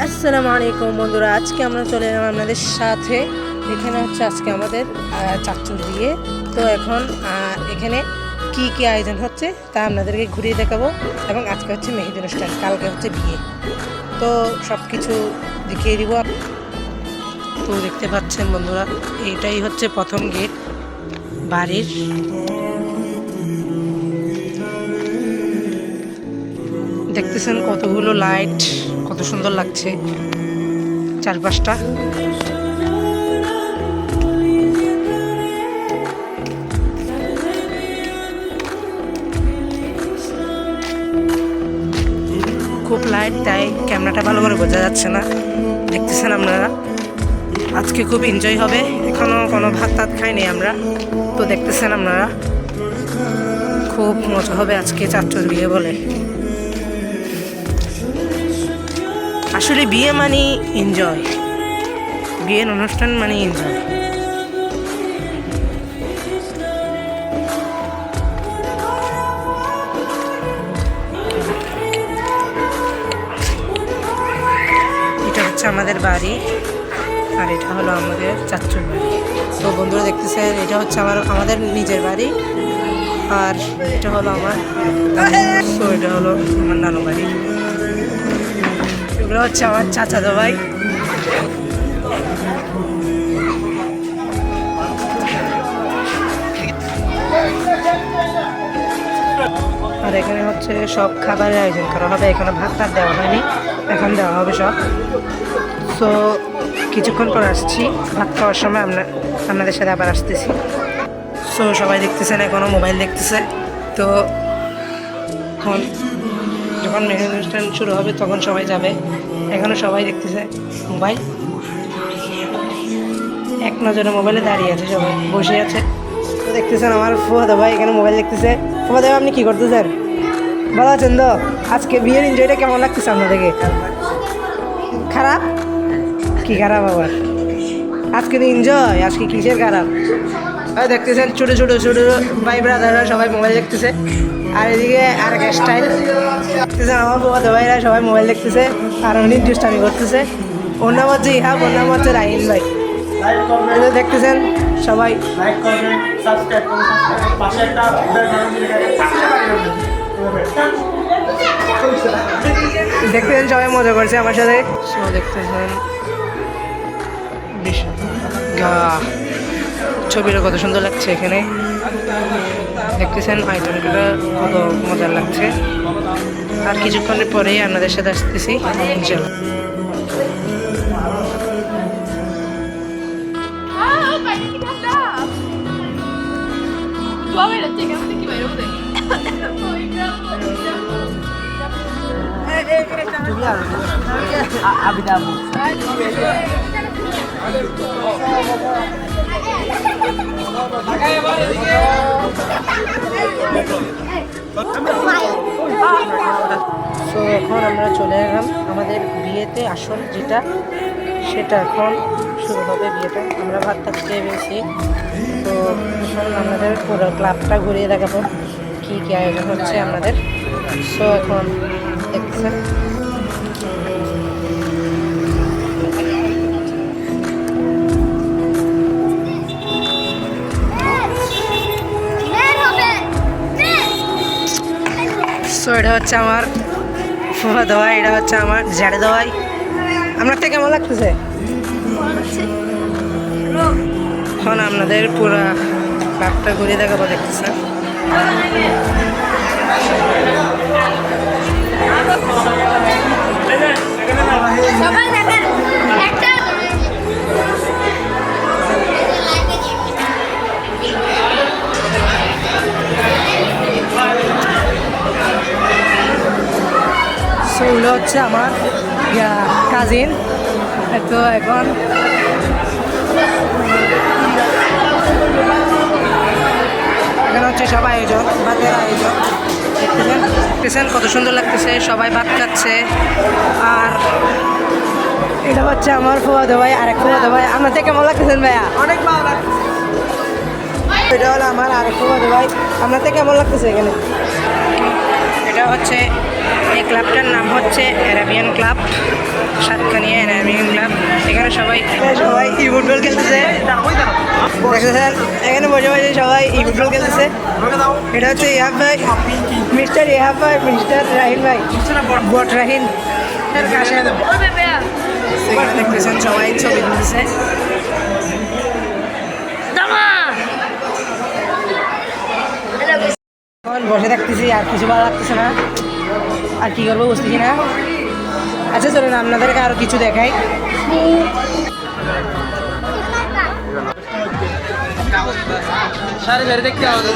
আসসালামু আলাইকুম বন্ধুরা, আজকে আমরা চলে এলাম আপনাদের সাথে। এখানে হচ্ছে আজকে আমাদের চাচুর বিয়ে। তো এখন এখানে কি কি আয়োজন হচ্ছে তা আপনাদেরকে ঘুরিয়ে দেখাবো। এবং আজকে হচ্ছে মেহেদি অনুষ্ঠান, কালকে হচ্ছে বিয়ে। তো সব কিছু দেখিয়ে দিব। তো দেখতে পাচ্ছেন বন্ধুরা, এইটাই হচ্ছে প্রথম গেট বাড়ির। দেখতেছেন কতগুলো লাইট, কত সুন্দর লাগছে চারপাশটা। খুব লাইট, তাই ক্যামেরাটা ভালো করে বোঝা যাচ্ছে না। দেখতেছেন আপনারা, আজকে খুব এনজয় হবে। এখনো কোনো ভাত টাত খাইনি আমরা, তো দেখতেছেন আপনারা খুব মজা হবে আজকে চাচুর বিয়ে বলে। আসলে বিয়ে মানে এনজয়, বিয়ের অনুষ্ঠান মানে এনজয়। এটা হচ্ছে আমাদের বাড়ি, আর এটা হলো আমাদের চাচুর বাড়ি। তো বন্ধুরা দেখতেছেন, এটা হচ্ছে আমাদের নিজের বাড়ি, আর এটা হলো আমার, তো এটা হলো আমার নানু বাড়ি। এগুলো হচ্ছে আমার চাচাতো ভাই। আর এখানে হচ্ছে সব খাবারের আয়োজন করা হবে। এখানে ভাত টাত দেওয়া হয়নি, এখন দেওয়া হবে সব। সো কিছুক্ষণ পর আসছি, ভাত খাওয়ার সময় আপনাদের সাথে আবার আসতেছি। সো সবাই দেখতেছেন, এখনও মোবাইল দেখতেছে। তো এখন যখন মেহেদি অনুষ্ঠান শুরু হবে তখন সবাই যাবে। এখনও সবাই দেখতেছে মোবাইল, এক নজরে মোবাইলে দাঁড়িয়ে আছে, সবাই বসে আছে। তো দেখতেছেন আমার ফুয়াদা ভাই এখানে মোবাইল দেখতেছে। ফুয়াদা ভাই আপনি কী করতেছেন? ভালো আছেন তো? আজকে বিয়ের এনজয়টা কেমন লাগতেছে আপনাদেরকে? খারাপ? কি খারাপ আবার? আজকে তো এনজয়, আজকে কিসের খারাপ? দেখতেছেন ছোটো ছোটো ছোটো ভাই ব্রাদাররা সবাই মোবাইল দেখতেছে। আর এদিকে আর এক স্টাইল দেখতেছেন, আমার বাবা ভাইরা সবাই মোবাইল দেখতেছে আর উনি দুষ্টামি করতেছে। ওর নাম হচ্ছে ইহাব, ওর নাম হচ্ছে রাহিন ভাই। দেখতেছেন সবাই দেখতেছেন, সবাই মজা করছে আমার সাথে। দেখতেছেন ছবিটা কত সুন্দর লাগছে। এখানে দেখতেছেন আইটেমগুলো কত মজার লাগছে। আর কিছুক্ষণের পরেই আপনাদের সাথে আসতেছি ইনশাল্লাহ। তো এখন আমরা চলে এলাম আমাদের বিয়েতে, আসল যেটা সেটা এখন শুরু হবে বিয়েটা। আমরা ভাত টাত খেয়ে পেয়েছি। তো এখন আমাদের পুরো ক্লাবটা ঘুরিয়ে দেখাবো কী কী আয়োজন হচ্ছে আমাদের। সো এখন দেখতেছেন সো এটা হচ্ছে আমার ফুফা দোয়াই, এটা হচ্ছে আমার ঝাড়ে দোয়াই। আপনার থেকে কেমন লাগতেছে? এখন আপনাদের পুরো ক্লাবটা ঘুরিয়ে দেখাবো, দেখতেছেন। এগুলো হচ্ছে আমার কাজিন। তো এখন এখানে হচ্ছে সবাই আয়োজন, ভাতের আয়োজন। দেখতেছেন কত সুন্দর লাগতেছে, সবাই ভাত খাচ্ছে। আর এটা হচ্ছে আমার ফুয়াদো ভাই, আরেক ফুয়াদো ভাই। আপনাদের কেমন লাগতেছেন ভাইয়া? অনেক ভালো লাগতেছে। এটা হলো আমার আরেক ফুয়াদো ভাই। আপনাদের কেমন লাগতেছে এখানে? এটা হচ্ছে এই ক্লাবটার নাম হচ্ছে অ্যারাবিয়ান ক্লাব সাতক্ষীরা। সবাই সবাই ই ফুটবল খেলতেছে দেখতেছেন এখানে বসে বসে সবাই ই ফুটবল খেলতেছে এটা হচ্ছে ইহাব ভাই মিস্টার ইহাব ভাই মিস্টার রাহিন ভাই বট রাহিন এর কাছে এখানে দেখতেছেন সবাই ছবি তুলতেছে এখন বসে থাকতেছি আর কিছু ভালো লাগতেছে না আর কি করবো বুঝতেছি না আচ্ছা চলুন আপনাদেরকে আরো কিছু দেখাই সারি সারি দেখতে হবে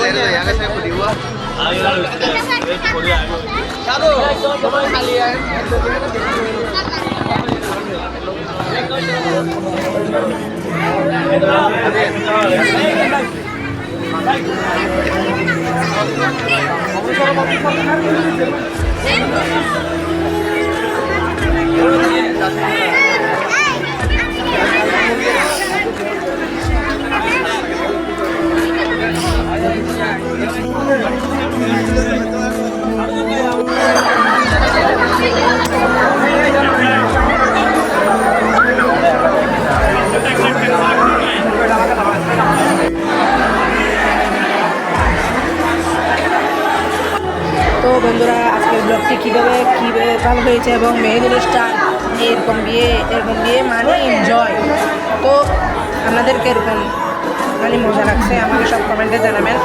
তো বন্ধুরা আজকের ব্লগটি কীভাবে ভালো হয়েছে এবং মেহেদি অনুষ্ঠান এরকম বিয়ে মানে এনজয় তো আপনাদেরকে এরকম মানে মজা লাগছে আমাকে সব কমেন্টে জানাবেন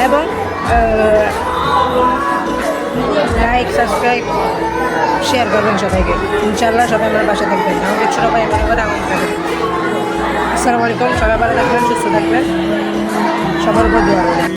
এবং লাইক সাবস্ক্রাইব শেয়ার করবেন সবাইকে ইনশাআল্লাহ সবাই আমার পাশে থাকবেন আমাদের ছোটো ভাই এবার আমার থাকবেন আসসালামু আলাইকুম সবাই ভালো থাকবেন সুস্থ থাকবেন সবার উপর দোয়া